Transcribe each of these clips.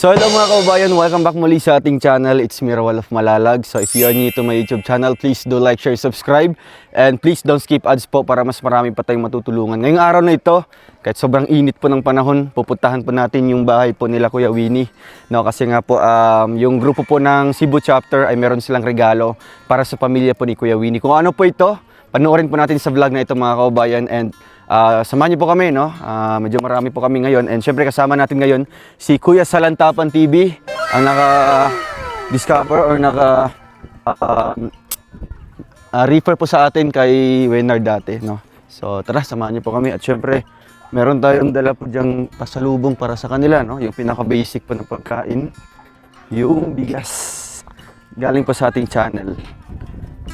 So hello mga kababayan, welcome back muli sa ating channel. It's me, Rawal of Malalag. So if you are new to my YouTube channel, please do like, share, subscribe. And please don't skip ads po para mas marami pa tayong matutulungan. Ngayong araw na ito, kahit sobrang init po ng panahon, pupuntahan po natin yung bahay po nila Kuya Winnie. No, kasi nga po, yung grupo po ng Cebu chapter ay meron silang regalo para sa pamilya po ni Kuya Winnie. Kung ano po ito, panoorin po natin sa vlog na ito mga kababayan. And samahan niyo po kami, no? Medyo marami po kami ngayon. And syempre kasama natin ngayon si Kuya Salantapan TV, ang naka-discover or refer po sa atin kay Wenard dati, no? So tara, samahan niyo po kami. At syempre, meron tayong dala po diyang pasalubong para sa kanila, no? Yung pinaka-basic po ng pagkain, yung bigas. Galing po sa ating channel.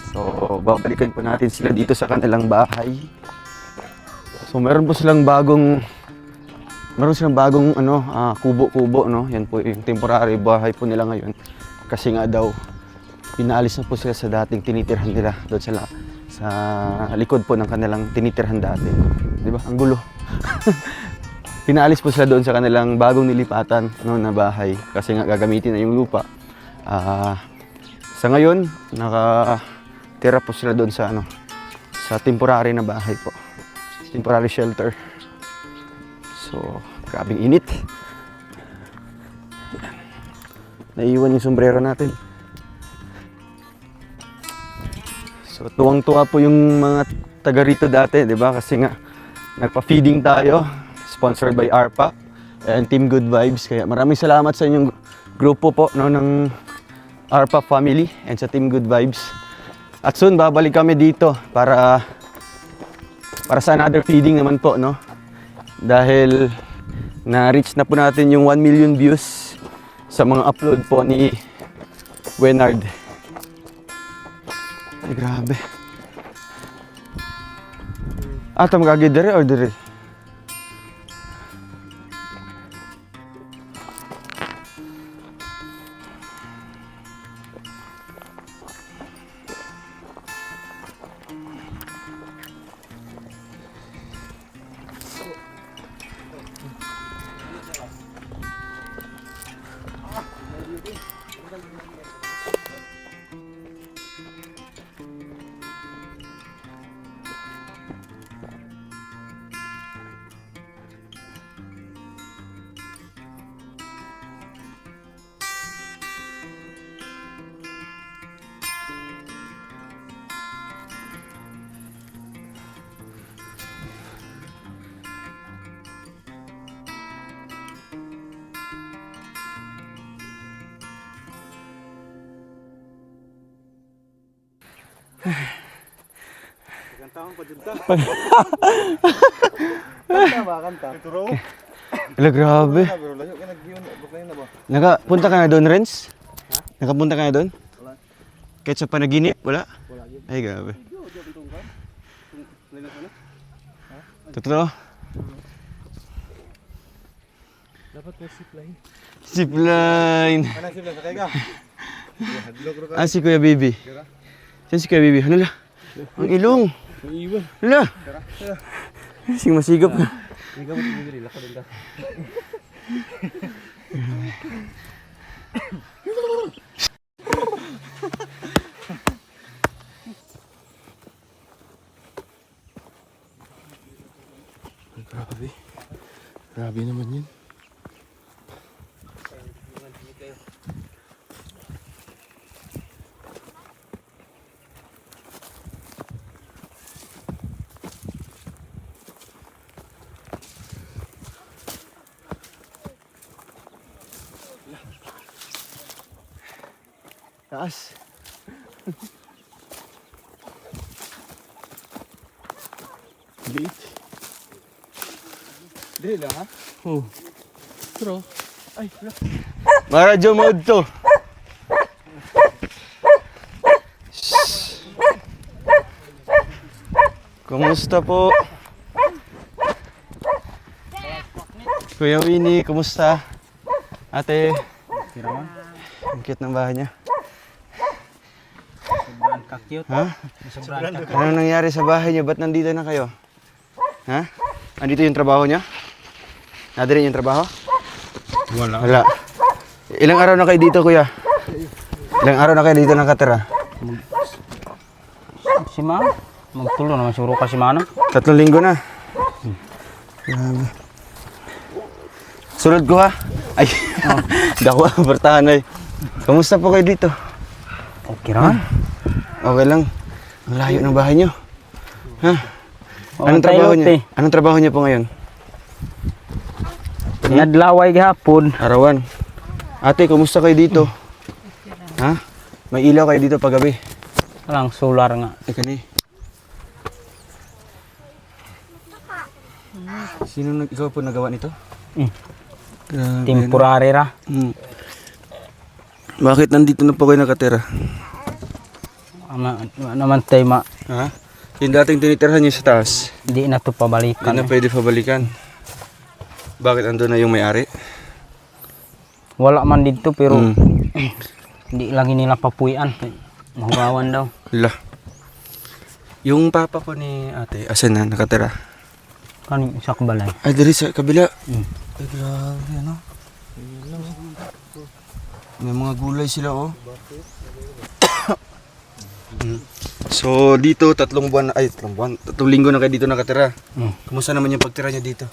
So babalikan po natin sila dito sa kanilang bahay. So meron silang bagong kubo-kubo, no? Yan po yung temporary bahay po nila ngayon. Kasi nga daw pinaalis na po sila sa dating tinitirhan nila doon sa likod po ng kanilang tinitirhan dati. 'Di ba? Ang gulo. Pinaalis po sila doon sa kanilang bagong nilipatan, no, na bahay kasi nga gagamitin na yung lupa. Sa ngayon, nakatira po sila doon sa sa temporary na bahay po. Temporary shelter. So, grabing init. Naiiwan yung sombrero natin. So, tuwang-tuwa po yung mga taga rito dati, di ba? Kasi nga, nagpa-feeding tayo. Sponsored by ARPA and Team Good Vibes. Kaya maraming salamat sa inyong grupo po, no, ng ARPA family and sa Team Good Vibes. At soon, babalik kami dito para sa another feeding naman po, no? Dahil na-reach na po natin yung 1 million views sa mga upload po ni Wenard. Ay, grabe. Ito magagay dire or dire? Kantahan pa dito. Kanta ba? Kanta. Ituro. Ala, grabe. Nakapunta ka na doon, Renz? Ha? Nakapunta ka na doon? Wala. Kahit sa panaginip, wala? Wala yun. Ay, grabe. Totoo? Dapat may zipline. Zipline. Ano zipline? Sakay ka? Si Kuya Bibi. Saan si Kuya Bibi? Hala, ang ilong. May iwan. Hala. Sing masigap na. Hindi ka mo tinigil. Laka din ka. Grabe. Grabe naman yun. Taas. Gate. Dili lang ha? Oh. Pero, Ay, wala. Maradyo mode to. Kumusta po? Kuya Winnie, kumusta? Ate, Kiraman. ang cute ng bahay niya. Sobrang ka-cute. Ha? Sobrang ka-cute. Ano nangyari sa bahay niya? Ba't nandito na kayo? Ha? Andito yung trabaho niya? Nandito yung trabaho? wala. Wala. Ilang araw na kayo dito, kuya? Ilang araw na kayo dito nakatira? Si Ma, magtulo naman siguro ka si Mana. 3 linggo na. Grabe. Sunod ko ha. Ay, dako bertahan ay. Kamusta po kayo dito? Okay raman. Okay lang. Ang layo ng bahay nyo. Ha? Anong tayo, trabaho te. niyo? Anong trabaho niyo po ngayon? Nadlaway gahapon. Arawan. Ate, kumusta kayo dito? Ha? May ilaw kayo dito paggabi. Walang solar nga. Ay, kani. Ikaw po nagawa nito? Grabe. Temporary ra. Bakit nandito na po kayo nakatira? Naman tayo Ha? Yung dating tinitirhan niyo sa taas, di na to hindi pabalikan. na pwede pabalikan. Bakit ando na yung may-ari? Wala man dito pero Mm. hindi lagi nila papuyan. Mahugawan daw. Hala. Yung papa ko ni ate, asan na nakatira? Kan sa kabalay. Ay, dali sa kabila. Mm. Ay, grabe, ano? May mga gulay sila, oh. So, dito, 3 buwan, 3 linggo na kayo dito nakatira. Mm. Kumusta naman yung pagtira nyo dito?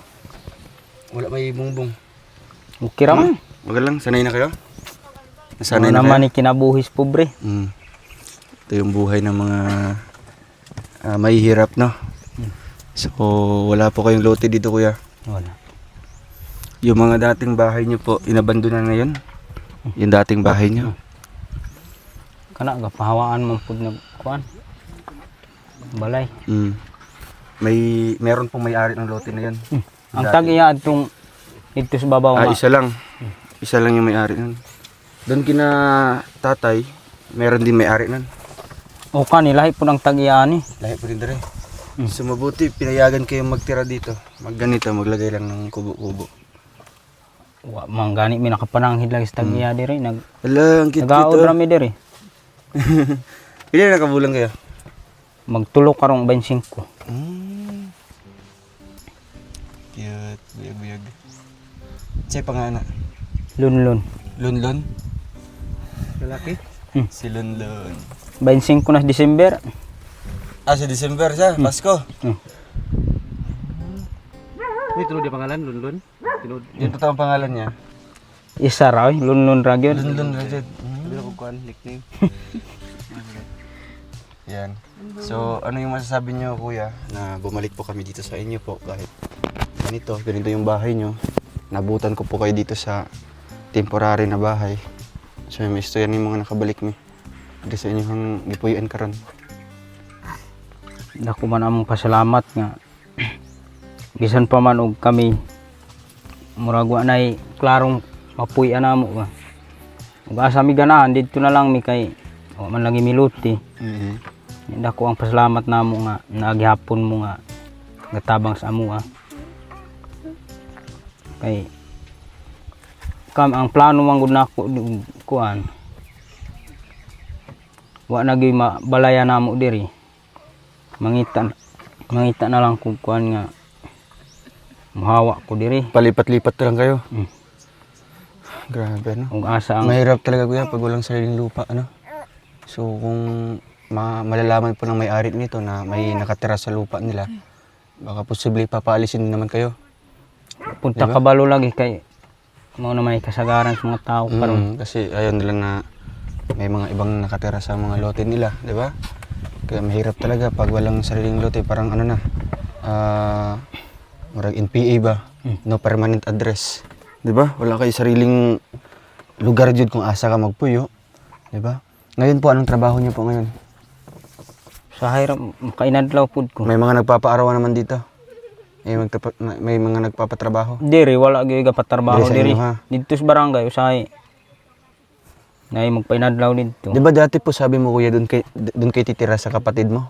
Wala may bumbong. Okay raman. Wag lang, sanay na kayo? Ano Nasanay na naman kayo? ni kinabuhis pobre. Ito yung buhay ng mga mahihirap, no? So, wala po kayong lote dito, kuya. Wala. Yung mga dating bahay nyo po, inabandonan na yun? Yung dating bahay nyo? Kana gapahawaan man pud nag kuan. Balay. Meron pong may-ari ng lote na yun. Ang tag-iya atong ito sa babaw nga. Isa lang. Isa lang yung may-ari nun. Doon kina tatay, meron din may-ari nun. O kanilahi po ng tag-iya ni. Lahi po rin dere. So mabuti, pinayagan kayong magtira dito. Magganito, maglagay lang ng kubo-kubo. Wa man gani mi nakapananghid lang sa tag-iya diri nag Hala, ang cute nagaod ito. ra mi diri. Ilan nakabulang kayo? Magtulo karong 25. Cute, buyag-buyag. Say pangana. Lunlun. Lunlun? Lalaki? Si Lunlun. 25 na sa December. Sa December siya, Pasko. May tunod yung pangalan, Lunlun. Tunod. Yung totoong pangalan niya. Isa ra Lunlun ra gyud. Lunlun Rajad. Sabi na ko kuhan, nickname. Yan. So, ano yung masasabi niyo, kuya, na bumalik po kami dito sa inyo po kahit ganito yung bahay niyo. Nabutan ko po kayo dito sa temporary na bahay. So, may istorya yung mga nakabalik mi. Dito sa inyong gipuyan karon. Dako man among pasalamat nga bisan pa man og kami murag wa nay klarong mapuy-an namo ba. Ug asa mi ganahan didto na lang mi kay wa man lagi miluti. Dako ang pasalamat namo nga naghapon mo nga gatabang sa amo kay ang plano man gud nako kuan wa na gyud mabalaya namo diri. Mangita na lang kung kuan nga muhawa ko diri. Palipat-lipat lang kayo. Grabe, no? Kung asa ang Mahirap talaga, kuya, pag walang sariling lupa, ano? So, kung malalaman po ng may-ari nito na may nakatira sa lupa nila, baka posible papaalisin din naman kayo. punta Diba? kabalo lagi kay mao na may kasagaran sa mga tao karon. Kasi ayaw nila na may mga ibang nakatira sa mga lote nila, di ba? Kaya mahirap talaga pag walang sariling lote, parang ano na, marag NPA ba? No permanent address. Di ba? Wala kayo sariling lugar jud kung asa ka magpuyo. Di ba? Ngayon po, anong trabaho niyo po ngayon? Sa hirap kainadlaw pud ko. May mga nagpapaarawan naman dito. May mga nagpapatrabaho. Diri wala gyud gapatrabaho Diri sa diri. inyo, ha? Dito sa barangay usahay. Nay magpainadlaw dito. Di ba dati po sabi mo, kuya, doon kay titira sa kapatid mo?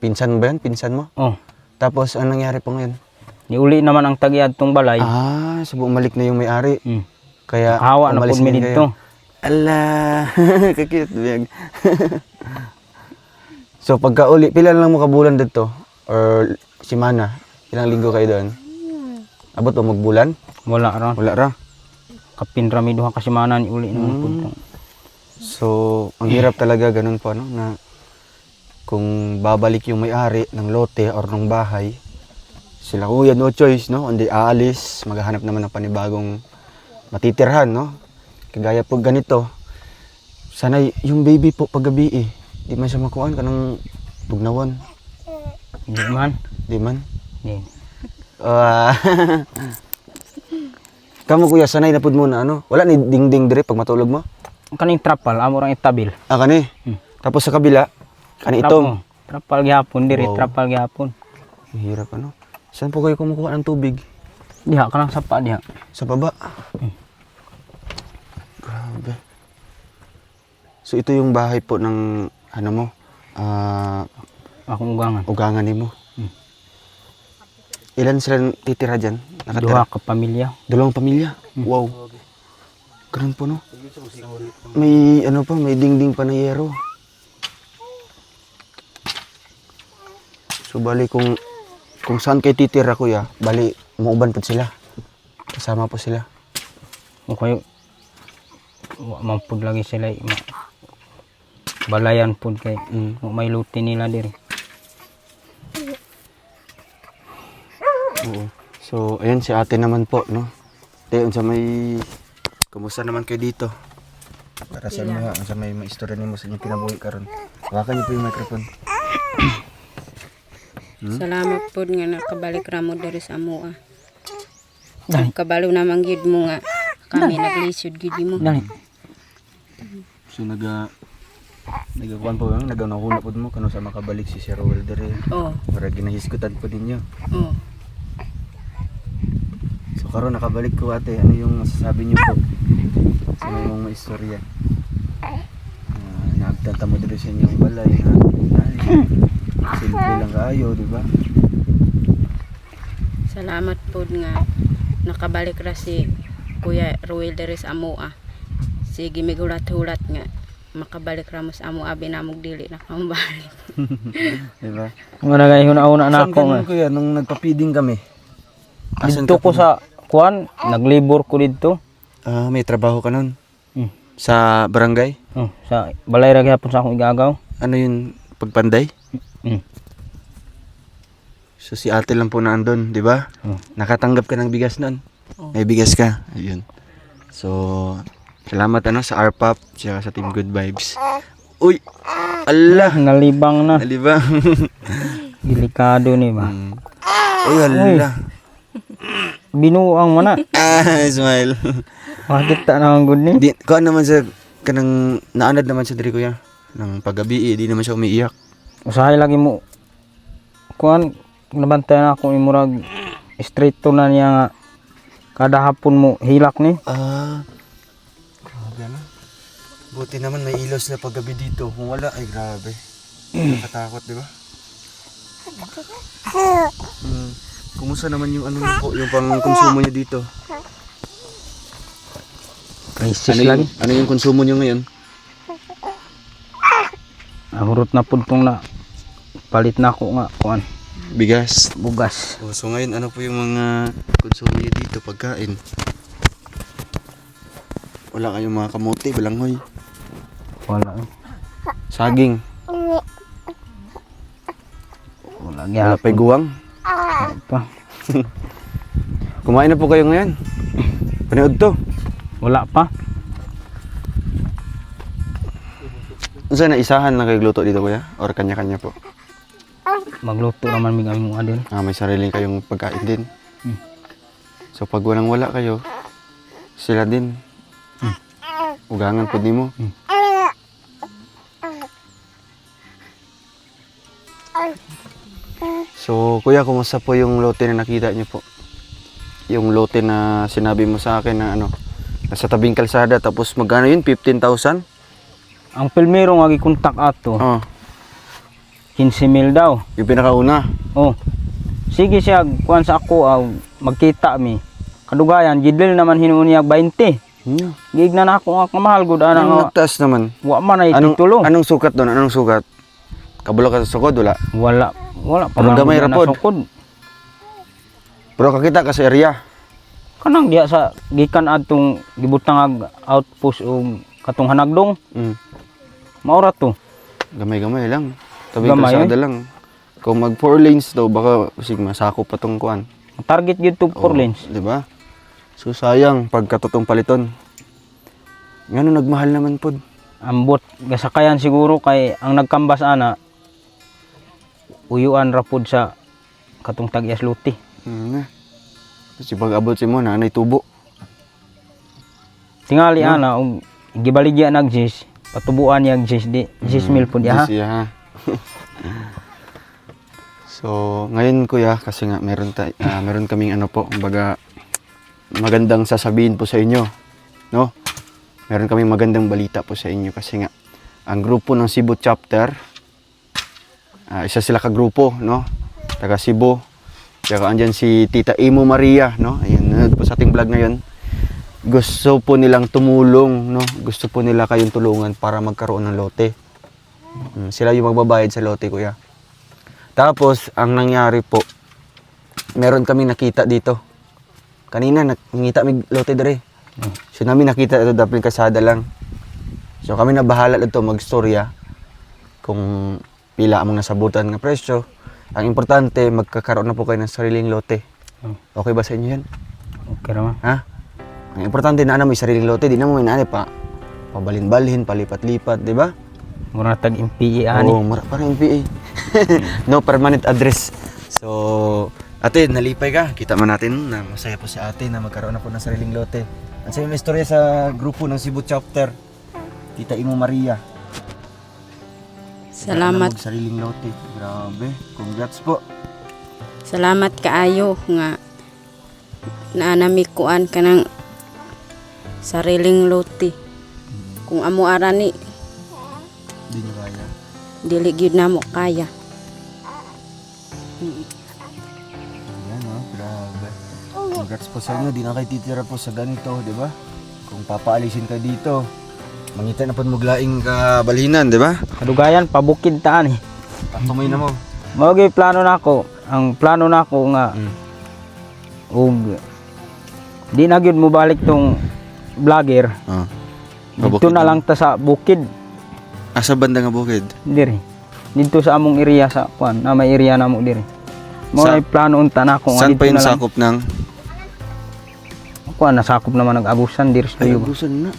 Pinsan mo ba yan? Pinsan mo? Oh, Tapos, anong nangyari po ngayon? niuli naman ang tag-iyad tong balay. So bumalik na yung may-ari. Kaya Hawa na umalis pud mi din dito. kayo. Ala, kakit biyag. So pagka uli, pila lang mo kabulan dito? Or simana? Ilang linggo kayo doon? Abot o magbulan? Wala ra. Wala ra. kapinrami duha ka semana ni uli naman pud. So, ang hirap talaga ganun po, ano, na kung babalik yung may-ari ng lote or ng bahay, sila kuya no choice, no, hindi aalis, maghahanap naman ng panibagong matitirhan, no. Kagaya po ganito, sana yung baby po paggabi di man siya makuhaan kanang tugnawan, Di man. di man. Di. Ah, Kamu kuya, sanay na pud muna, ano, wala ni dingding dire pag matulog mo. Kaning trapal amo rang itabil. Kani. Tapos sa kabila, kani itong. Trapal gyapon diri, Wow. trapal gyapon. Mahirap, ano. Saan po kayo kumukuha ng tubig? Diha kanang sapa diha. Sa baba. Grabe. So ito yung bahay po ng ano mo, Akong ugangan. ugangan nimo. Ilan sila titira diyan? Duha ka pamilya. Dalawang pamilya. Wow. Ganun po, no? May ano pa, may dingding pa na yero. So bali kung saan kayo titira kuya, bali mauban po sila. Kasama po sila. O kayo wa man pud lagi sila balayan pud kay may luti nila diri. Oo. So ayan si ate naman po, no? Ate, sa may kumusta naman kayo dito? Para sa mga sa may istorya nimo sa inyong kinabuhi karon. Hawakan niyo po yung microphone. Salamat po nga nakabalik ramo diri sa amoa. Kabalo namang gid mo nga kami naglisod gid mo. Dali. So nagakuan po yung naghuna po mo kano sa makabalik si Sir Rowell dere. Oh, Para ginahisgutan po ninyo. oh. So karon nakabalik ko ate, ano yung masasabi niyo po sa mga istorya? Naagtanta mo dere sa inyong balay na simple lang kaayo, di ba? Salamat po nga nakabalik ra si Kuya Ruel diri sa amoa. Sige migulat-hulat nga makabalik ra mo sa amoa binamog dili na kambalik. Di ba? Mga nagayuna-una na Saan ako nga. ganun kuya nung nagpa-feeding kami? Asan Dito ka ko po? sa kuan, naglibor ko dito. May trabaho ka nun? Hmm. Sa barangay? Sa balay ra gyapon sa akong igagaw. Ano yun? Pagpanday? So si ate lang po na andun, di ba? Nakatanggap ka ng bigas nun? May bigas ka? Ayun. So, salamat ano sa RPAP, tsaka sa Team Good Vibes. Uy! Allah! Nalibang na. Alibang. Delikado ni ba. Uy, Allah. Binuang mo na. Smile. Makita na ang good ni. Di, kuan naman sa, kanang naanad naman sa diri kuya. Nang paggabi, di naman siya umiiyak. Usahay lagi mo. Kuan, nabantayan ako imurag straight to na niya nga. Kada hapon mo hilak ni. Grabe na. Buti naman may ilos na paggabi dito. Kung wala, ay grabe. Nakatakot, di ba? Kumusta naman yung ano niyo po, yung pang-konsumo niyo dito? Crisis Ano lagi. ano yung konsumo niyo ngayon? Ahurot na pud tong na palit na ako nga kuan Bigas. bugas. So ngayon, ano po yung mga konsumo niyo dito, pagkain? Wala kayong mga kamote, balanghoy, Wala. saging, Wala wala gyapon. pa'y guwang. Pa. Kumain na po kayo ngayon. Panood to. Wala pa. Saan na isahan lang kayo luto dito kuya? Or kanya-kanya po? Magluto naman mi kami mga din. May sarili kayong pagkain din. So pag walang wala kayo, sila din. Ugangan po nimo. So kuya, kumusta po yung lote na nakita niyo po? Yung lote na sinabi mo sa akin na ano, nasa tabing kalsada, tapos magkano yun? 15,000? Ang pilmero nga gikontak ato. Oh, 15,000 daw. yung pinakauna. Oh. Sige siya kuan sa ako magkita mi. Kadugayan gidel naman hinuon niya 20. Gigna na ako nga kamahal gud ana Anong nga. nagtaas naman? Wa man ay Anong, titulo. anong sukat doon? Anong sukat? Kabalo ka sa sukod, wala? Wala pa Pero man gamay gud ra na pod. sukod. Pero kakita ka sa area. Kanang diha sa gikan adtong gibutang outpost o katong Hanagdong, Mm. maura to. Gamay-gamay lang. Tabi Gamay, kalsada lang. Kung mag 4 lanes daw, baka sig masakop pa tong kuan. Target gyud to 4 Oo, lanes. di ba? So sayang pagkatotong paliton. Ngano nagmahal naman pod. Ambot gasakayan siguro kay ang nagkambas ana uyuan ra pod sa katong Tag-Iyas Luti. Nga. Kasi pag abot si mo nanay tubo. Tingali ana og gibaligya nag jis, patubuan yang jis di jis mil pod ya. Siya ha. So, ngayon kuya kasi nga meron kaming ano po, kumbaga magandang sasabihin po sa inyo, no? Meron kaming magandang balita po sa inyo kasi nga ang grupo ng Cebu chapter, isa sila ka grupo, no? Taga Cebu. Kaya andyan si Tita Imo Maria, no? Ayun, nanood po sa ating vlog ngayon. Gusto po nilang tumulong, no? Gusto po nila kayong tulungan para magkaroon ng lote. Sila yung magbabayad sa lote, kuya. Tapos, ang nangyari po, meron kaming nakita dito. Kanina, nakita may lote dere. So, namin nakita ito, dapat kasada lang. So, kami na bahala ito magstorya kung pila among nasabutan ng presyo. Ang importante, magkakaroon na po kayo ng sariling lote. Okay ba sa inyo yan? Okay ra man. Ha? Ang importante na may sariling lote, di na mo may naanay pa. Pabalin-balhin, palipat-lipat, di ba? Mura tag MPE ani. Oo, parang NPA. No permanent address. So, ate, nalipay ka. Kita man natin na masaya po si ate na magkaroon na po ng sariling lote. Ang sayo na istorya sa grupo ng Cebu chapter. Tita Imo Maria. Salamat. Sariling lote. Grabe. Congrats po. Salamat kaayo nga naanamikuan ka ng sariling lote. Kung amo arani, Hindi nyo kaya. dili gyud namo kaya. Ayan o, grabe. Congrats po sa inyo. Di na kayo titira po sa ganito, di ba? Kung papaalisin ka dito, mangita na po maglaing ka balhinan, di ba? Kadugayan pabukid ta ani. Patumay na mo. Mao gyud plano nako. Ang plano nako nga og di na gyud mo balik tong vlogger. Oh. Dito na lang ta sa bukid Asa banda nga bukid? diri. Dito sa among area sa kuan, na may area namo diri. Mao Sa- na plano unta nako nga Saan pa dito yung na lang. sakop ng? Kuan nasakop naman nag-abusan diri sa Ay, tuyo. abusan na.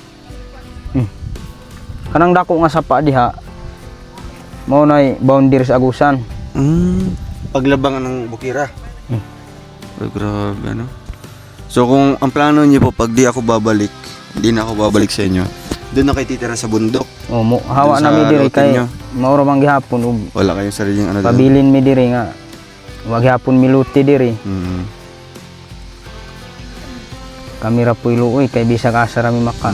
Kanang dako nga sapa diha. Mao na boundary sa agusan. Paglabangan ng bukira. Ay, grabe, ano? So, kung ang plano niyo po, pag di ako babalik, hindi na ako babalik sa inyo, doon na kayo titira sa bundok. O mo hawa Dun na sa mi diri lote kay nyo. mao ra man gihapon ug Wala kayong sariling ano doon. pabilin mi diri nga wag gihapon miluti diri. Mm. Kami ra po iluoy kay bisag asa ra mi maka.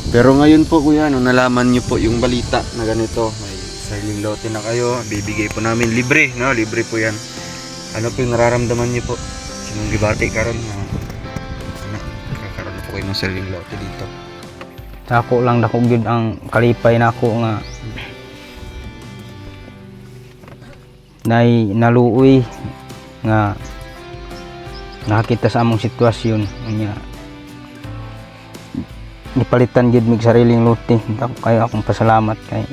Pero ngayon po, kuya, nung nalaman niyo po yung balita na ganito, may sariling lote na kayo, bibigay po namin libre, no? Libre po yan. Ano po yung nararamdaman niyo po? Sinong gibati karon na kakaroon po kayo ng sariling lote dito. Sako lang dako gyud ang kalipay nako nga nay naluoy nga nakakita sa among sitwasyon unya nipalitan gyud mig sariling lote. Dako kayo akong pasalamat kay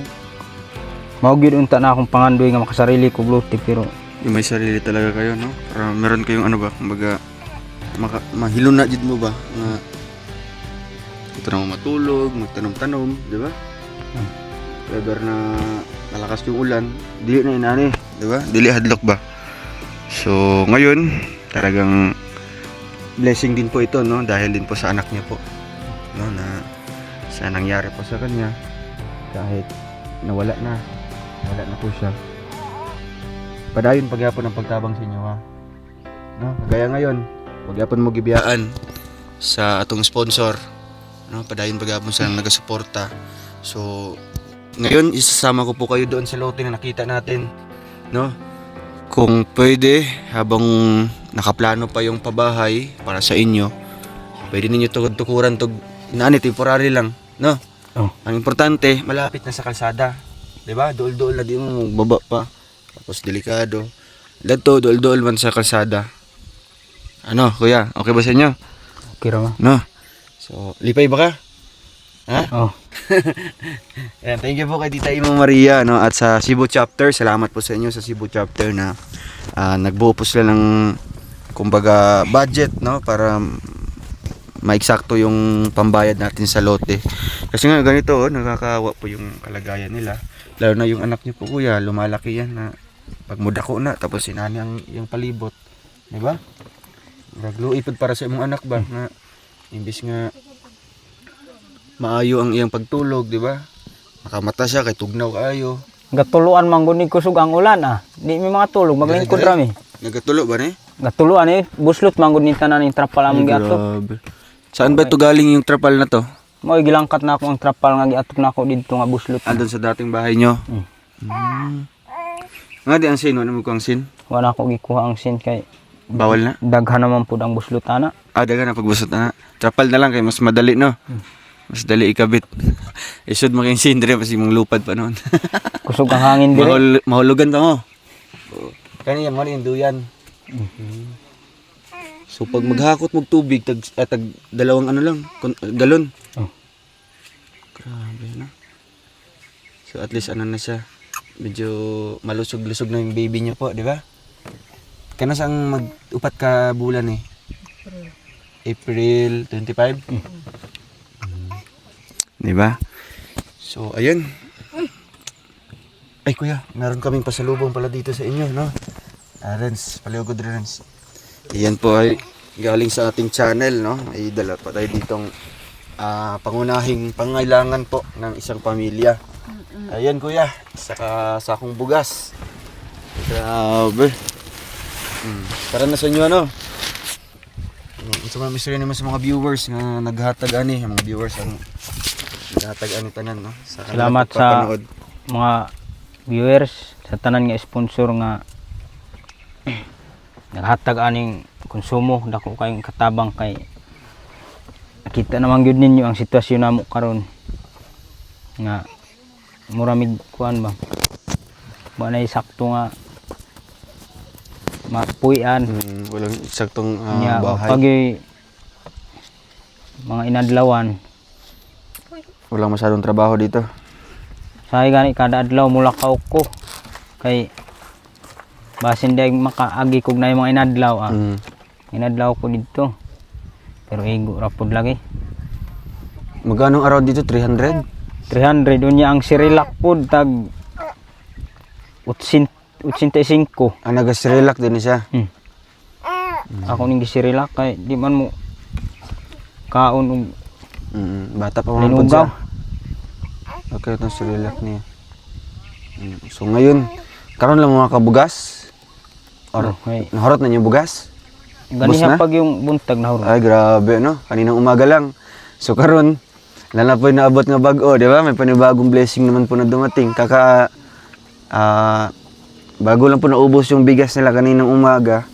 mao gyud unta na akong pangandoy nga makasarili kog lote pero Yung may sarili talaga kayo, no? Para meron kayong ano ba, kumbaga, mahilo na jud mo ba? Nga, ito na mo matulog, magtanom-tanom, di ba? Whether na malakas yung ulan, dili na inani, di ba? Dili hadlok ba? So, ngayon, talagang blessing din po ito, no? Dahil din po sa anak niya po, no? Na sa nangyari po sa kanya, kahit nawala na po siya. Padayon pagyapon ang pagtabang sa inyo, ha. No, kagaya ngayon, pagyapon mo gibiyaan sa atong sponsor, no, padayon pagyapon sa nagasuporta. So, ngayon isasama ko po kayo doon sa lote na nakita natin, no? Kung pwede, habang nakaplano pa yung pabahay para sa inyo, pwede ninyo tukuran to, inaani, temporary lang, no? Oh. Ang importante, malapit na sa kalsada, 'di ba? Dool-dool na di mo baba pa. Tapos delikado. Dito, dool-dool man sa kalsada. Ano, kuya? Okay ba sa inyo? Okay ra ma. No? So, lipay ba ka? Ha? Oh. Ayan, thank you po kay Tita Ima Maria, no? At sa Cebu chapter, salamat po sa inyo sa Cebu chapter na nagbuo po sila ng kumbaga budget, no? Para maeksakto yung pambayad natin sa lote. Kasi nga ganito, nakakawa po yung kalagayan nila. Lalo na yung anak niyo po kuya, lumalaki yan na pagmudako na, tapos sinani ang yung palibot. Diba? Nagluipod para sa imong anak ba? Na imbis nga maayo ang iyang pagtulog, di ba? Makamata siya kay tugnaw kaayo. Gatuluan man gud ni kusog ang ulan ah. Di mi mga tulog maglingkod ra mi. Nagatulo ba ni? Gatuluan eh buslot man gud ni tanan ning trapal among giatok. Grabe. Saan ba ito galing yung trapal na to? Mo gilangkat na ako ang trapal nga giatok na ako didto nga buslot. Andun sa dating bahay nyo? Nga di ang sin, ano mo ko ang sin? Wala ko gikuha ang sin kay Bawal na? daghan naman pud ang buslot ana. Daga na pagbusot na. Trapal na lang kay mas madali no? Mas dali ikabit. Isod mo kayong sin dire kasi mong lupad pa noon. Kusog ang hangin dire. Mahulugan pa mo. Kani yan mo yung duyan. So pag maghakot mong tubig tag dalawang ano lang, galon. Oh. Grabe na. So at least ano na siya. Medyo malusog-lusog na yung baby niya po, di ba? Kana sang mag-upat ka bulan eh? April 25? Di ba? So, ayun. Ay, kuya, meron kaming pasalubong pala dito sa inyo, no? Renz, paliwagod Renz. Iyan po ay galing sa ating channel, no? Ay dala pa tayo ditong pangunahing pangailangan po ng isang pamilya. Ayan, kuya. Saka sakong bugas. Grabe. Para na sa inyo, ano? Sa mga mystery naman sa mga viewers nga naghatag ani, mga viewers ang naghatag ani tanan, no? Salamat sa mga viewers sa tanan nga sponsor nga naghatag aning konsumo dako kayong katabang kay nakita naman gyud ninyo ang sitwasyon namo karon nga muramig kuan ba na sakto nga mapuyan walang eksaktong nya bahay. pag mga inadlawan Walang masyadong trabaho dito. say gani kada adlaw mulakaw ko kay basin day makaagi kog na yung mga inadlaw inadlaw ko dito pero igo ra pud lagi. Magkano araw dito? 300? 300 unya ang Sirilak pud tag 85. Ah, naga-Sirilak din siya. Ako ning Sirilak kay di man mo kaon og Bata pa man po linugaw. siya. Okay, itong Sirilak niya. So ngayon, karon lang mga kabugas? Or Okay. nahurot na niyo bugas? Ganiha na? pag yung buntag na hurot. Ay, grabe, no? Kaninang umaga lang. So karon, lalo po naabot nga bag-o, di ba? May panibagong blessing naman po na dumating. Bago lang po naubos yung bigas nila kaninang umaga.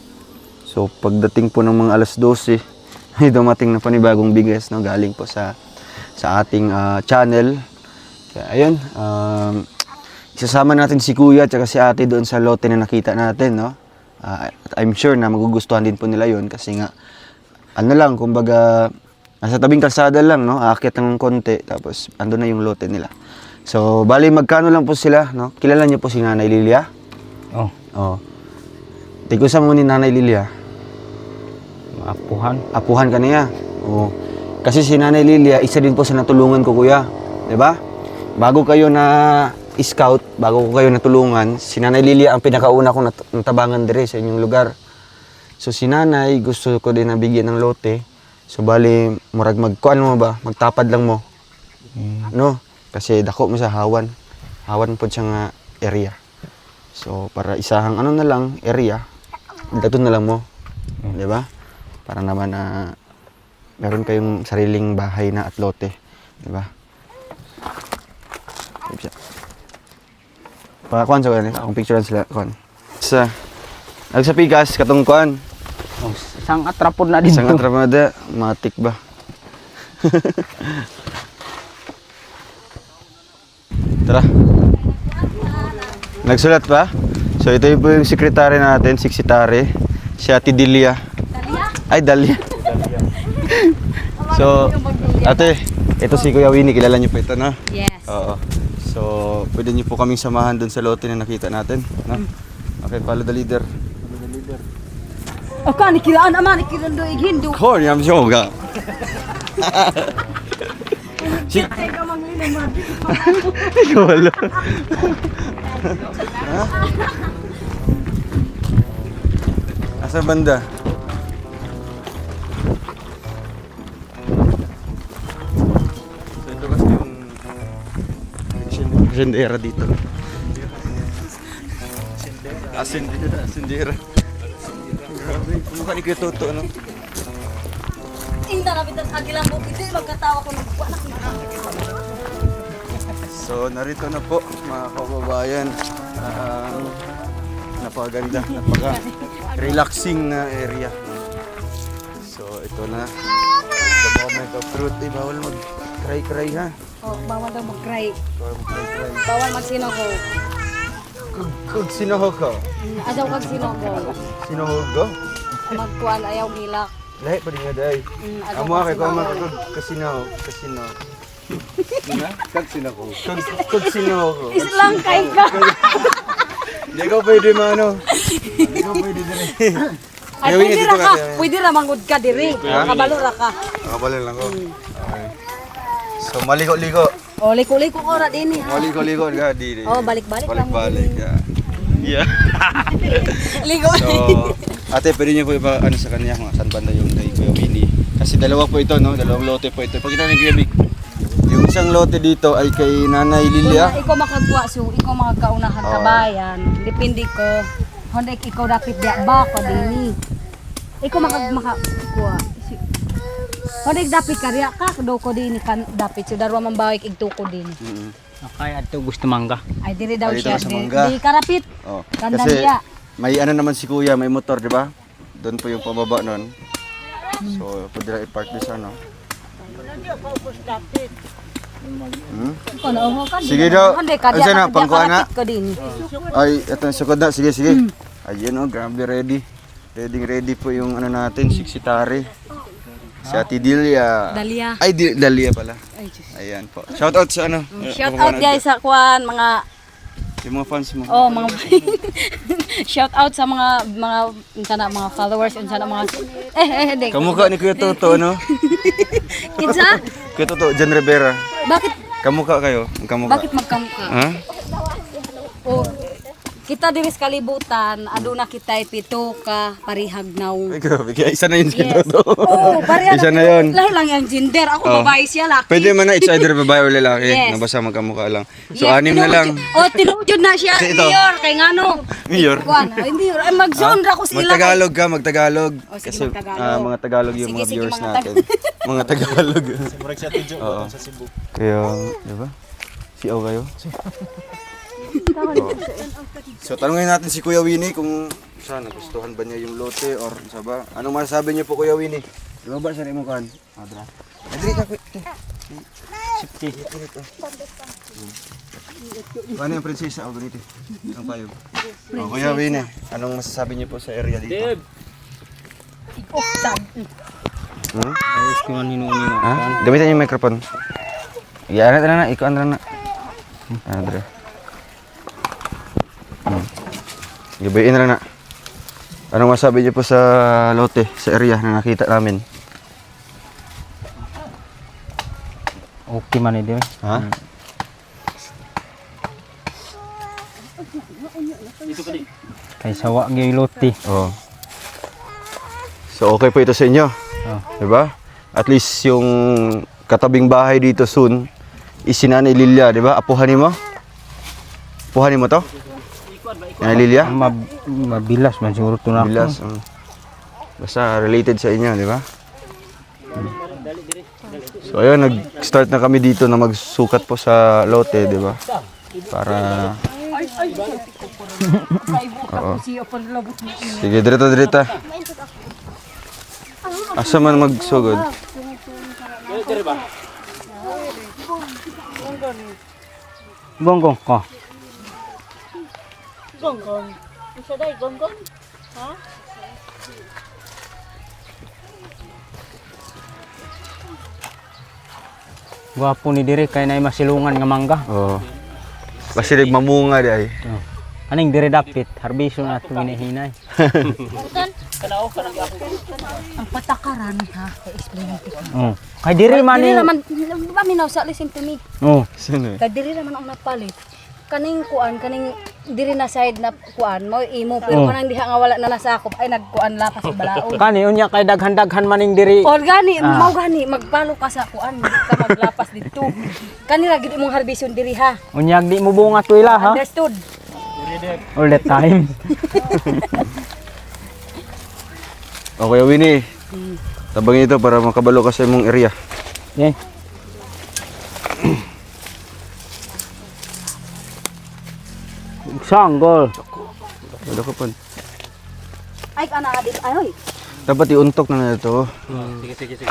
So pagdating po ng mga alas 12, may dumating na panibagong bigas, no? Galing po sa ating channel. Kaya ayun, isasama natin si Kuya at si Ate doon sa lote na nakita natin, no? I'm sure na magugustuhan din po nila yon kasi nga ano lang, kumbaga nasa tabing kalsada lang, no? Aakyat ng konti tapos ando na yung lote nila. So bali magkano lang po sila, no? Kilala niyo po si Nanay Lilia? Oh, Oh. Tikusa mo ni Nanay Lilia. apuhan. Apuhan ka niya. Oo. Kasi si Nanay Lilia, isa din po sa natulungan ko, kuya. 'Di ba? Bago kayo na scout, bago ko kayo natulungan, si Nanay Lilia ang pinakauna kong natabangan dire sa inyong lugar. So si Nanay, gusto ko din nabigyan ng lote. So bali, murag magkuan mo ba? Magtapad lang mo. No? Kasi dako mo sa hawan. Hawan po siya nga area. So para isahang ano na lang area, dato na lang mo. 'Di ba? Para naman meron kayong sariling bahay na at lote, 'di ba? Kuan sa kanila, kung picturean sila kuan. Sa nagsapigas katong kuan. Oh, sang atrapod na dito. Isang atramada, matik ba? Tara. Nagsulat pa? So ito po yung sekretary natin, si Ate Delia. Ay, Dalia. So, ate, ito si Kuya Winnie, kilala niyo po ito, no? Yes. Oo. So, pwede niyo po kaming samahan dun sa lote na nakita natin, no? Okay, follow the leader. Aka ni kiraan aman ni kiraan do Hindu. Corn, yam shoga. Si Wala. Ha? Asa banda? So ito kasi yung sendera dito. Sendera. Grabe, kumukha ni Kuya Toto, no? Inda na bitan agilang bukid di magkatawa ko ng buwan ako. So narito na po mga kababayan. Napakaganda, napaka-relaxing na area. So ito na. The moment of truth. Bawal mag-cry-cry ha. Oh, bawal daw mag-cry. Bawal mag-cry-cry. Bawal magsinugo. Kung sinohog ka? Adaw kag sinugo. Sinohog ka? Magkuan ayaw gilak. Lahi pa rin nga dahi. Adaw Amo kag ako, kung sinugo. makakag kasino. Kag sinako. Kag sinako. Islang kay ka. Hindi ko pwede maano. Hindi ko pwede dire. Ay pwede ra ka. Pwede ra mangud ka diri. Kabalo ra ka. Nakabalin lang ko. Okay. So maliko-liko. Oh, liko-liko ko ra dinhi ha. Maliko-liko ka di. Oh, balik-balik lang. Balik-balik ka. Yeah. Ligo. So, ate, pwede niyo po iba ano sa kanya kung saan banda yung kay Kuya Winnie. Kasi dalawa po ito, no? Dalawang lote po ito. Pakita ni Kuya Vic. Yung isang lote dito ay kay Nanay Lilia. Ikaw makagwa so ikaw makakaunahan Oo. kabayan. Depende ko. Honda ikaw dapat diya ba ko dinhi. Ikaw makagwa. Honda dapat karya ka do ko dinhi kan dapat so darwa man bawik igtuko din. Akay adto gusto mangga. Ay diri daw Ay, dito siya. na sa mangga. Di karapit. Oh. Tandaan Kasi niya. may ano naman si Kuya, may motor, di ba? Doon po yung pababa nun. So, pwede na i-park din sa ano. Hmm? Ikaw na uho ka. Sige daw. Honda karya. Asa na, pangkuha na? Karapit ko din. Ay, ito na sukod na. Sige, sige. Ayun oh, grabe ready. Ready po yung ano natin, siksitari. Si Ate Delia. Dalia. Ay, Dalia pala. Ay, Diyos. Ayan po. Shout out sa ano? Shout out guys sa kuan mga Yung mga fans mo. oh mga shout out sa mga unsa na mga followers unsa na mga hindi. Kamukha ni Kuya Toto, ano? Kinsa? Kuya Toto, Jan Rivera. Bakit Kamukha kayo? Kamukha. bakit magkamukha? Ha? Oh, kita diri sa kalibutan, aduna kitay pito ka parihagnaw. Ay, grabe. Kaya isa na yun si Yes. Toto. Oh, pareha Isa na yun. Lahi lang yung gender. Ako Oh. babae siya laki. Pwede man na it's either babae o lalaki. Yes. Nabasa magkamukha lang. So, Yes, anim na lang. Oh, tinujud na siya. Kasi ito. Mayor kay ngano. Mayor. Kuan, ay mayor. Ay mag-zone ra ko sila. Magtagalog ka, magtagalog. Oh, sige, Kasi magtagalog. mga Tagalog yung Sige, mga sige, viewers mga natin. Mga Tagalog. Oo. Kaya, di ba? Si O kayo? Oo. So, tanungin natin si Kuya Winnie kung saan nagustuhan ba niya yung lote or sa ba? Anong masasabi niyo po Kuya Winnie? Di ba ba sa rin mo kan? Adra. Adri ka, Kuya. Sipti. Paano yung prinsesa? O, ganito. Ang payo. O, Kuya Winnie, anong masasabi niyo po sa area dito? Hmm? Ayos ko man hinuuni nga. Ha? Gamitan yung microphone. Iya, na. Ikaw na. Adra. Gabayin na. Anong masabi niyo po sa lote, sa area na nakita namin? Okay man ito. Ha? Kay sawa gyud loti. Oo. So okay po ito sa inyo. Oh. 'Di ba? At least yung katabing bahay dito soon is si Nanay Lilia, 'di ba? Apuhan mo? Apuhan mo to? Nanay Lilia? Mabilas man siguro to na. Bilas. Basta related sa inyo, di ba? So ayun, nag-start na kami dito na magsukat po sa lote, di ba? Para Oo. Sige, direta. Asa man magsugod? Gonggong ko. Gonggong. Isa day gonggong. Ha? Gwapo ni dire kay nay masilungan nga mangga. Oh. Kasi nagmamunga di ay. Oh. Aning dire dapit harbison na to hinahinay. Ang patakaran ha, i-explain ko. Oh. Kay dire man Diri ni. naman, di ba minaw sa listen to me. Oh. Sino? Kay diri naman ang napalit. Kaning kuan, kaning diri na side na kuan mo imo pero Oh. kanang diha nga wala na nasakop ay nagkuan lapas sa balaod. Kani unya kay daghan-daghan maning diri. Or gani, mau gani magpalo ka sa kuan, di ka maglapas dito. Kanira gid imong harbison diri ha. Unyag di mo bunga tuila ha. Understood? All the time. Okay, Winnie. Tabang ito para makabalo ka sa imong area. Okay. Sanggol. Wala ka pa. Ay ana adit ay. Dapat iuntok na ito. Sige.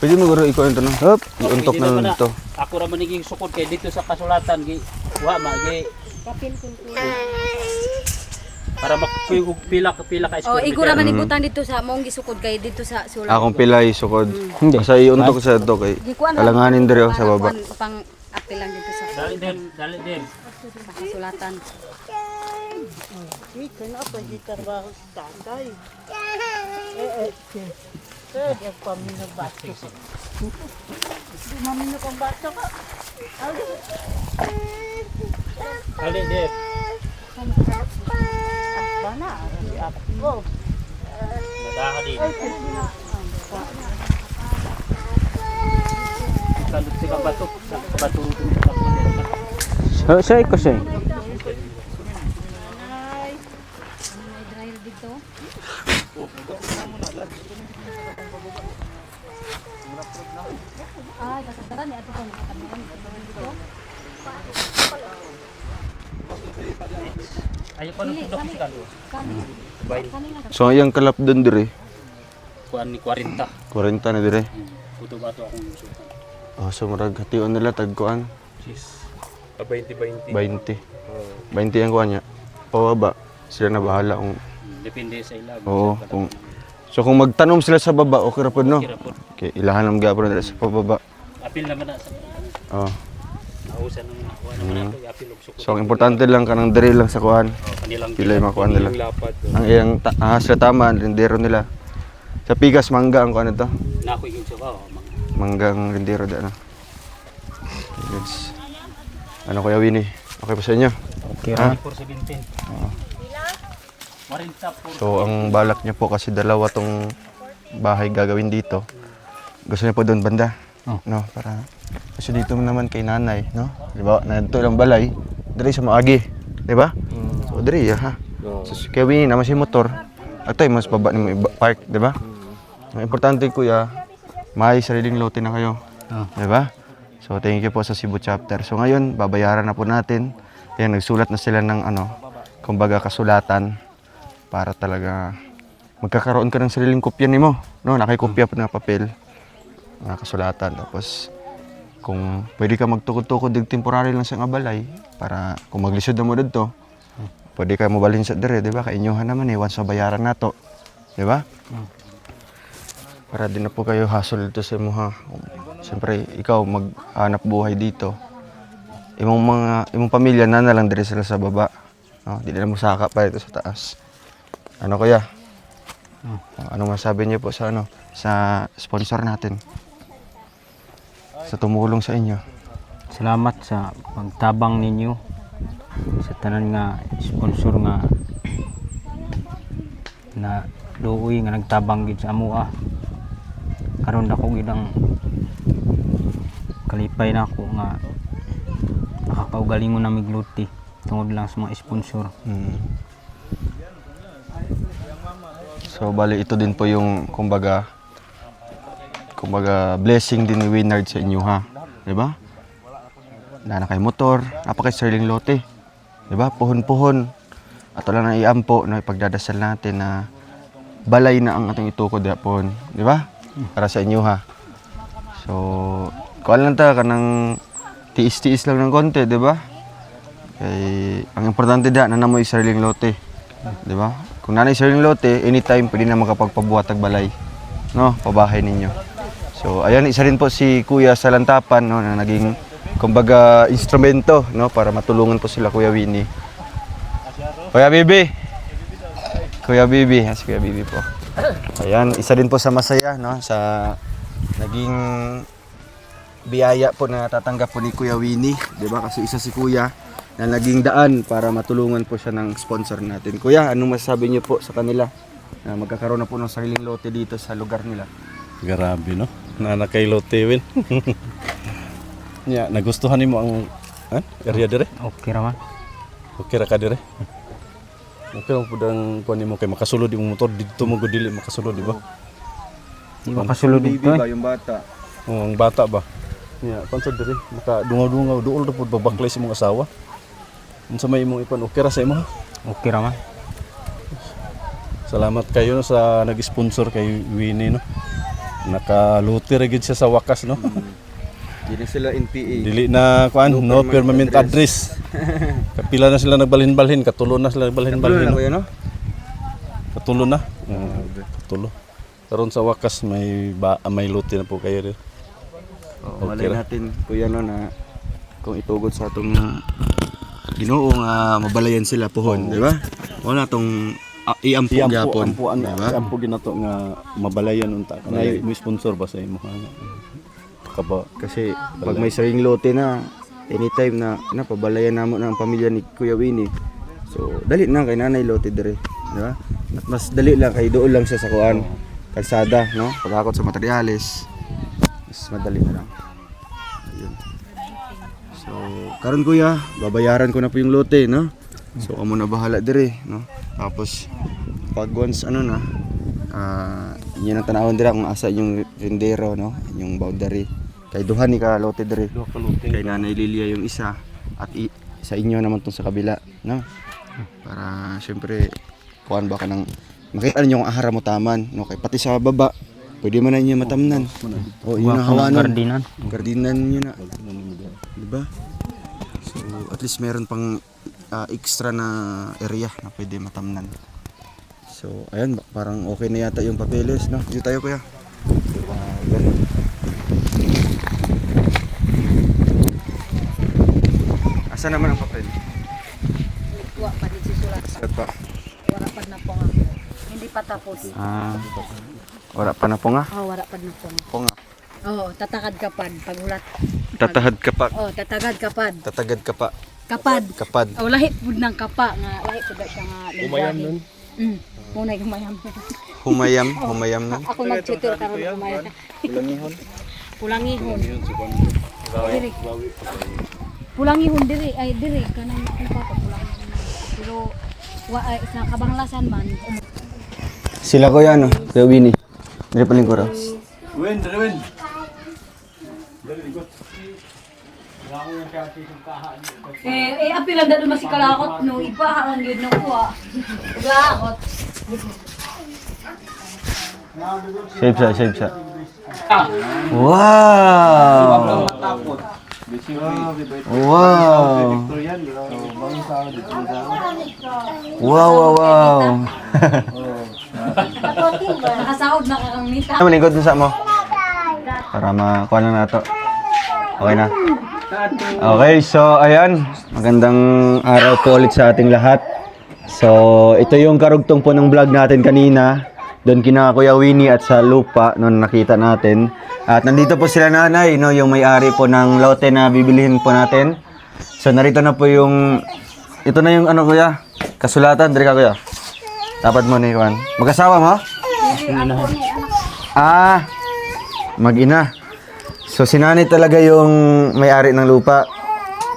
Pwede mo garo ikaw ito na. Hop, iuntok na lang ito. Ako ra maniging sukod kay dito sa kasulatan gi wa ma gi para makuyog pila ka Oh, square igura meter. man igutan dito sa mong gisukod kay dito sa sulat. Akong pilay sukod. Hindi. Basta iuntok sa ito kay Gikuan lang, alanganin diri sa baba. Pang apil lang dito sa Dali din. sa kasulatan. Dali din. Nadaha din. Kalut sa batok sa batok So ko say. Ay, kasadaran ni ato ko nakatamian dito. Ayo pa nung pudok si kalu. So ayang kalap doon diri. Kuan ni 40. 40 na diri. Puto ba to akong sukan. Oh, so murag hation nila tagkuan. Sis. 20. 20. 20 ang kuan niya. Pababa. Sila na bahala kung Depende sa ilag. oo, kung so kung magtanom sila sa baba, okay ra pud no. Kira po. Okay, ilahan ang gapon nila sa pababa. Apil naman na sa Oh. nausan ng kuan naman nato apil og sukod. So ang importante lang kanang diri lang sa kuan. Kanilang Pilay makuan nila. Lapad. Ang iyang sila tama, rindero nila. Sa Pigas mangga ang kuan ito. nako yung suka Manggang rindero da na. Yes. Ano Kuya Winnie? Okay pa sa inyo? Okay Ha? ra. 417. Marin tap So ang balak niya po kasi dalawa tong bahay gagawin dito. Gusto niya po doon banda. Oh. No, para kasi dito naman kay nanay, no? Di ba? Nandito lang balay, diri sa maagi, di ba? So diri ha. So kaya Winnie naman si motor. Ato mas baba ni park, di ba? Ang importante kuya, may sariling lote na kayo. Oh. Di ba? So thank you po sa Cebu chapter. So ngayon, babayaran na po natin. Ayan, nagsulat na sila ng kumbaga kasulatan para talaga magkakaroon ka ng sariling kopya nimo, no? Nakikopya pa ng papel, mga kasulatan. Tapos kung pwede ka magtukod-tukod dig temporary lang sa nga balay para kung maglisod na mo dito, pwede ka mobalhin sa dire, di ba? Kainyuhan naman once na bayaran nato, di ba? Para din na po kayo hassle dito sa imuha. Siyempre, ikaw maghanap buhay dito. Imong pamilya na lang dire sila sa baba. No, di na mo saka pa dito sa taas. Ano kuya? Anong masabi niyo po sa sa sponsor natin? Sa tumulong sa inyo. Salamat sa pagtabang ninyo sa tanan nga sponsor nga na luoy nga nagtabang gid sa amoa. Karon dako gid ang kalipay na ako nga nakakaugalingon na migluti tungod lang sa mga sponsor. So bali ito din po yung kumbaga blessing din ni Winard sa inyo ha. 'Di ba? Na kay motor, napakay sariling lote. 'Di ba? Puhon-puhon. Ato lang na iampo na ipagdadasal natin na balay na ang ating itukod yapon, 'di ba? Para sa inyo ha. So, kuan lang ta kanang tiis-tiis lang ng konti, 'di ba? Kay ang importante da na namoy sariling lote. 'Di ba? Kung nanay sariling lote, anytime pwede na makapagpabuhat og balay. No, pabahay ninyo. So ayan, isa rin po si Kuya sa Lantapan, no, na naging kumbaga instrumento, no, para matulungan po sila Kuya Winnie. Kuya Bibi. Kuya Bibi, si Kuya Bibi po. Ayan, isa din po sa masaya, no, sa naging biyaya po na tatanggap po ni Kuya Winnie, 'di ba? Kasi isa si Kuya na naging daan para matulungan po siya ng sponsor natin. Kuya, anong masasabi niyo po sa kanila na magkakaroon na po ng sariling lote dito sa lugar nila? Grabe, no? Nanakay lote, Win. Ya, nagustuhan nimo ang area dire? Okay raman. Okay ra ka dire? Okay mo pudang kuan nimo kay makasulod imong motor dito mo gud dili makasulod, di ba? Di makasulod Bibi dito ba eh. yung bata? Oh, ang bata ba? Ya, pansad dire, maka dungaw-dungaw duol ra pud babaklay sa imong asawa. Unsa may imong ipon okay ra sa imo? Okay raman. Salamat kayo no, sa nag-sponsor kay Winnie, no. Nakaluti ra gid siya sa wakas, no. Hindi sila NPA. Dili na kuan, No no permanent permanent address. Kapila na sila nagbalhin-balhin, katulo na sila nagbalhin-balhin. Ano no? kuya, no? Katulo na. Katulo. Karon sa wakas may luti na po kayo rin. Malay natin kuya, no, na kung itugod sa atong Ginoo nga mabalayan sila pohon, di ba? Wala tong iampo gyapon, di ba? Iampo ginato nga mabalayan unta. Kanay mo sponsor ba sa imo? Kaba Kasi pag may sariling lote na, anytime na napabalayan namo ng pamilya ni Kuya Winnie. So, dali na kay nanay lote dire, di ba? At mas dali lang kay doon lang siya sa kuan, kalsada, no? Paghakot sa materyales. Mas madali na lang. Ayun. So, karon kuya, babayaran ko na po yung lote, no? So, amo na bahala dire, no? Tapos pag once inyo nang tanawon dira kung asa yung rendero, no? Yung boundary. Kay duha ni ka lote dire. Kay Nanay Lilia yung isa at sa inyo naman tong sa kabila, no? Para syempre kuan ba ka nang makita niyo kung ahara mo taman, no? Kay pati sa baba pwede man na inyo matamnan. O yun ang hawanon. Gardinan. Gardinan nyo na. Diba? So, at least meron pang extra na area na pwede matamnan. So, ayan, parang okay na yata yung papeles, no? Dito tayo, kuya. Ganun. Asa naman ang papel? Wa pa din susulat. Sulat pa. Wala pa na po nga. Hindi pa tapos. Wala pa na po nga. Oh, wala pa na po nga. Po nga. Oh, tatakad kapad paghulat. Tatahad ka pa. Oh, tatagad kapad. Tatagad ka pa. Kapad. Kapad. Oh, lahit pud ng kapa nga, lahit pud siya nga. Umayam nun. Munay gumayam. Humayam. Humayam na. Ako nag-tutor karon gumayam. Pulangihon. Diri. Pulangihon diri ay diri kanang papa pulangihon. Pero wa ay sa kabanglasan man. Sila kuya, ano? Kuya Winnie. Dili pa lingkod. Win. Apil lang dado masikalakot no iba ang gyud no kuha. Lakot. Save siya. Wow! Wow! Wow! Nakasahod na kakang nita. Ano malingkod sa mo? Para makuha na nato. Okay na. Okay, so ayan. Magandang araw po ulit sa ating lahat. So, ito yung karugtong po ng vlog natin kanina. Doon kina Kuya Winnie at sa lupa noon nakita natin. At nandito po sila nanay, no, yung may-ari po ng lote na bibilihin po natin. So, narito na po yung ito na yung ano kuya, kasulatan. Dali ka kuya. Dapat mo ni Juan. Mag-asawa mo? Mag-ina. So si nanay talaga yung may-ari ng lupa.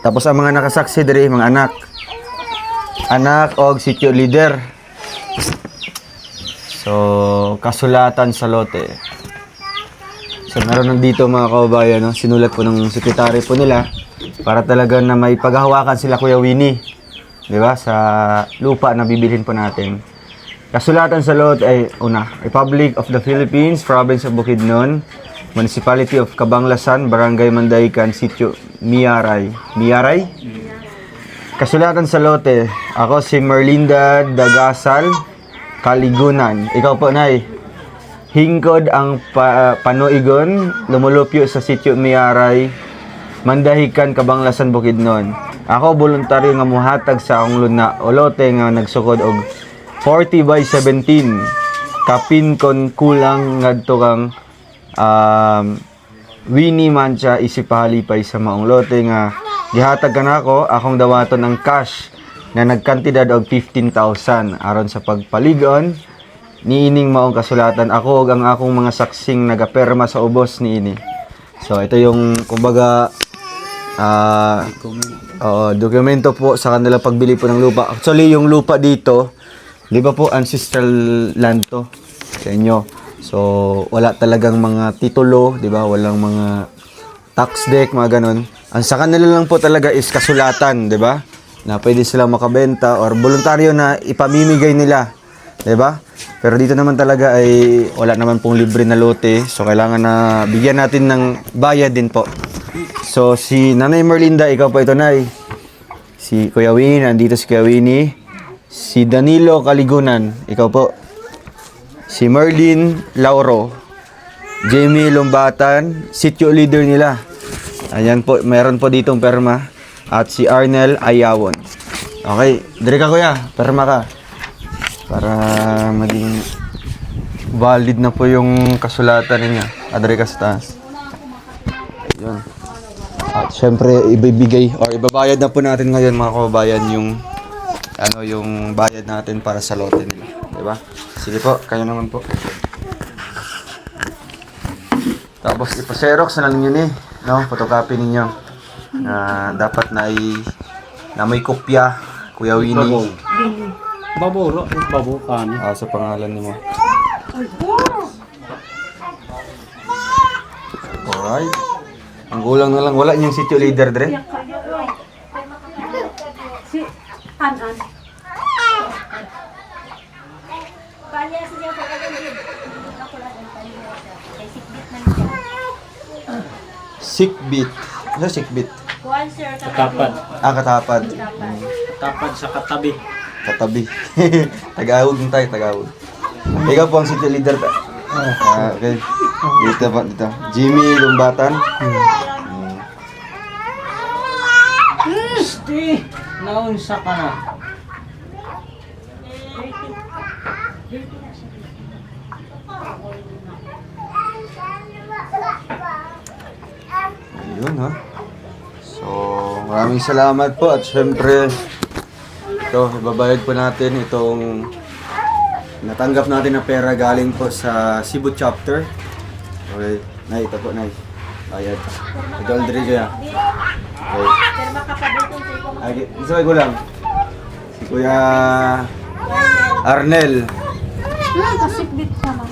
Tapos ang mga nakasaksi diri mga anak. Anak og sitio leader. So kasulatan sa lote. So meron nandito mga kababayan, no? Sinulat po ng sekretary po nila para talaga na may paghahawakan sila Kuya Winnie. 'Di ba? Sa lupa na bibilhin po natin. Kasulatan sa lote ay una, Republic of the Philippines, Province of Bukidnon, Municipality of Cabanglasan, Barangay Mandaycan, Sitio Miaray. Miaray? Kasulatan sa lote, ako si Merlinda Dagasal, Kaligunan. Ikaw po, Nay. hingkod ang panuigon, lumulupyo sa sitio Miaray, mandahikan kabanglasan Bukidnon. Ako voluntaryo nga muhatag sa akong luna o lote nga nagsukod og 40/17 kapin kon kulang ngadto kang Winnie Mancha isipahalipay sa maong lote nga gihatag kanako akong dawaton ng cash na nagkantidad og 15,000 aron sa pagpaligon niining maong kasulatan ako ug ang akong mga saksing nagaperma sa ubos niini. So ito yung kumbaga dokumento po sa kanila pagbili po ng lupa. Actually, yung lupa dito, di ba po, ancestral land to sa inyo. So, wala talagang mga titulo, di ba? Walang mga tax deck, mga ganon. Ang sa kanila lang po talaga is kasulatan, di ba? Na pwede silang makabenta or voluntaryo na ipamimigay nila, di ba? Pero dito naman talaga ay wala naman pong libre na lote. So, kailangan na bigyan natin ng bayad din po. So, si Nanay Merlinda, ikaw po ito, Nay. Si Kuya Winnie, nandito si Kuya Winnie. Si Danilo Kaligunan, ikaw po. Si Merlin Lauro. Jamie Lumbatan, sitio leader nila. Ayan po, meron po ditong perma. At si Arnel Ayawon. Okay, dire ka kuya, perma ka. Para maging valid na po yung kasulatan niya. Adre ka sa taas. Yun. At syempre, ibibigay or ibabayad na po natin ngayon mga kababayan yung yung bayad natin para sa lote nila. Diba? Sige po, kayo naman po. Tapos ipa-xerox na lang yun no? Photocopy ninyo. Na dapat na may kopya, Kuya Winnie. Baburo, babukan. Sa pangalan ni mo. Alright. Ang gulang na lang, wala niyang sitio leader, Dre. Si Anan. Sikbit. Ano sikbit? Katapad. Katapad. Katapad sa katabi. Katabi. Tagawag din tayo, tagawag. Ikaw po ang sitio leader. Okay. Dito po, dito. Jimmy Lumbatan. Naunsa ka na. Ayun ha. So, maraming salamat po at syempre ito, ibabayad po natin itong natanggap natin na pera galing po sa Cebu chapter. Okay, Nay, ito po, Nay. Bayad. Ito Aldri kaya. Okay. Ay, isabay ko lang. Si Kuya Arnel.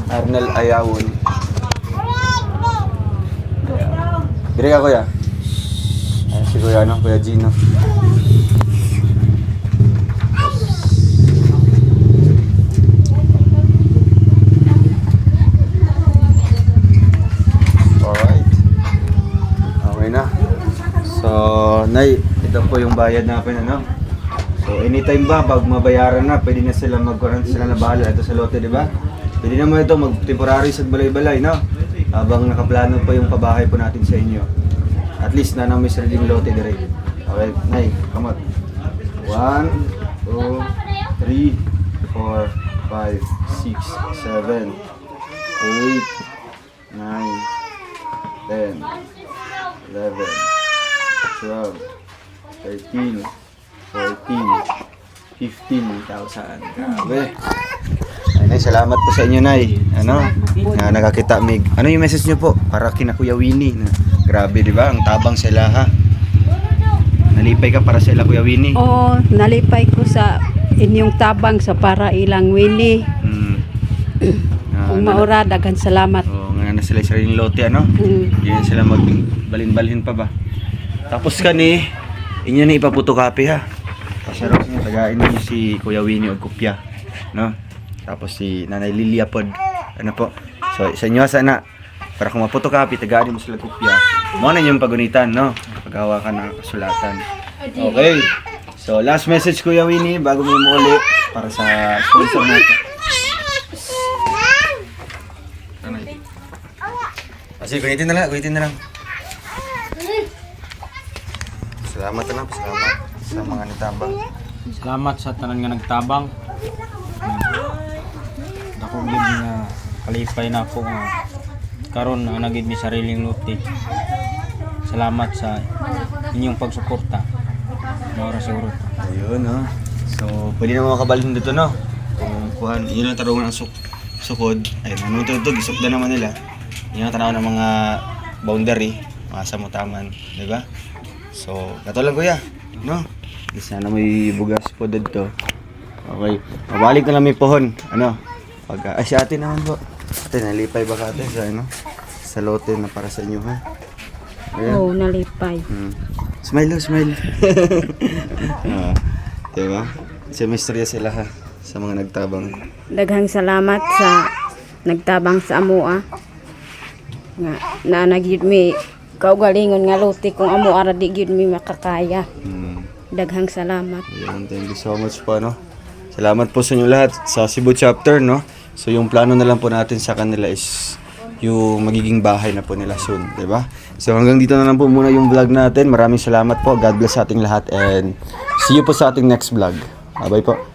Arnel Ayawon. Dire ka, Kuya. Ayan, si Kuya, Kuya Gino. Alright. Okay na. So, Nay, ito po yung bayad natin, So, anytime ba, pag mabayaran na, pwede na sila mag-quarantine sila na bahala. Ito sa lote, di ba? Pwede naman ito mag-temporary sa balay-balay, Habang nakaplano pa yung pabahay po natin sa inyo. At least na may sariling lote direct. Okay, Nay, come on. 1, 2, 3, 4, 5, 6, 7, 8, 9, 10, 11, 12, 13, 14, 15,000. Grabe. Ay, Nay, salamat po sa inyo, Nay. Na nakakita mig. Ano yung message nyo po? Para kina Kuya Winnie. Grabe, di ba? Ang tabang sila, ha? Nalipay ka para sa ila, Kuya Winnie. Oo, nalipay ko sa inyong tabang sa para ilang Winnie. Kung maura, daghang salamat. Nga na sila sa rin lote, Hindi na sila magbalin-balhin pa ba? Tapos kani, inyo na ipaputokapi, ha? Pasarok niyo, tagain niyo si Kuya Winnie o kopya, Tapos si Nanay Lilia pod. Po? So, sa inyo sana, para kung maputokapi, tagaan mo sila kopya. Mo na yung pagunitan, Paghawa ka ng kasulatan. Okay. So, last message, Kuya Winnie, bago mo muli para sa sponsor natin. Sige, gunitin na lang. Salamat na, salamat sa mga nitabang. Salamat sa tanan nga nagtabang. Dako gid nga kalipay na ako nga karon na nagid mi sariling luti. Salamat sa inyong pagsuporta. Mora siguro. Ayun, no? So, pwede na mga kabalhin dito, no? Kung kuhan, yun ang tarungan ang sukod. Ayun, manututog, isukda naman nila. Yun ang tanaw ng mga boundary, mga samutaman, di ba? So, kato lang kuya, no? Sana may bugas po dito. Okay, mabalik na lang may pohon. Ano? Ay, si ate naman po. Ate, nalipay ba ka ate sa, ano? Sa lote na para sa inyo, ha? Ayan. Oo, nalipay. Smile. Diba? Kasi may istorya sila ha, sa mga nagtabang. Daghang salamat sa nagtabang sa amoa. Nga na nagyud mi kaugalingon nga luti kung amo ara di gyud mi makakaya. Daghang salamat. Ayan, thank you so much po, no? Salamat po sa inyo lahat sa Cebu chapter, no? So yung plano na lang po natin sa kanila is yung magiging bahay na po nila soon, di ba? So hanggang dito na lang po muna yung vlog natin. Maraming salamat po. God bless sa ating lahat and see you po sa ating next vlog. Bye-bye po.